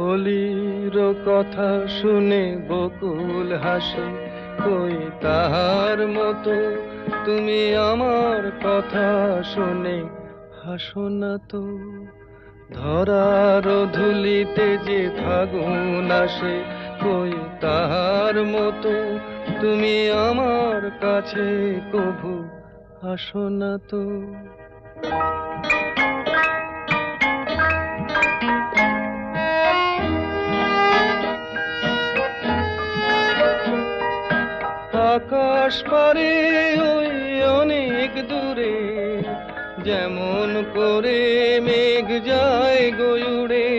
অলির কথা শুনে বকুল হাসে, কই তাহার মতো তুমি আমার কথা শুনে হাসো না তো। ধরার ধুলিতে যে ফাগুন আসে, কই তাহার মতো তুমি আমার কাছে কভু আসো না তো। আকাশ পারে ওই অনেক দূরে, যেমন করে মেঘ যায় গয়ুড়ে।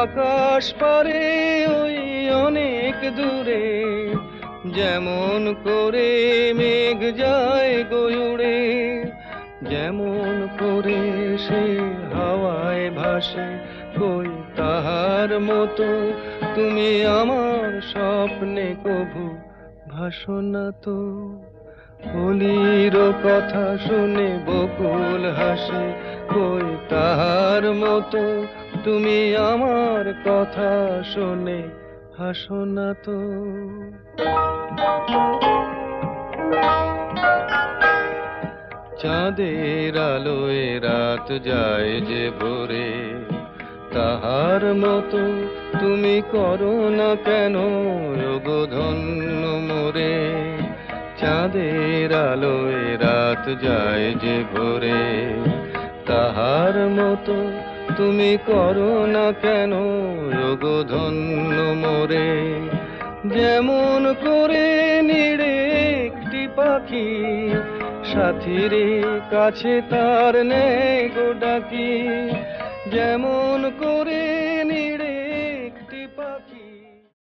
আকাশ পারে ওই অনেক দূরে, যেমন করে মেঘ যায় গয়ুড়ে। যেমন করে সে হাওয়ায় ভাসে, কই তাহার মতো তুমি আমার স্বপ্নে কভু ভাসো না তো। অলির কথা শুনে বকুল হাসে, কই তাহার মতো তুমি আমার কথা শুনে হাসো না তো। চাঁদের আলোয় রাত যায় যে ভোরে, তাহার মতো তুমি করো না কেন ওগো ধন্য মোরে। চাঁদের আলোয় রাত যায় যে ভোরে, তাহার মতো তুমি করো না কেন ওগো ধন্য মোরে। যেমন করে নিড়ে একটি পাখি, সাথীর কাছে তার নেই গো ডাকি। যেমন করে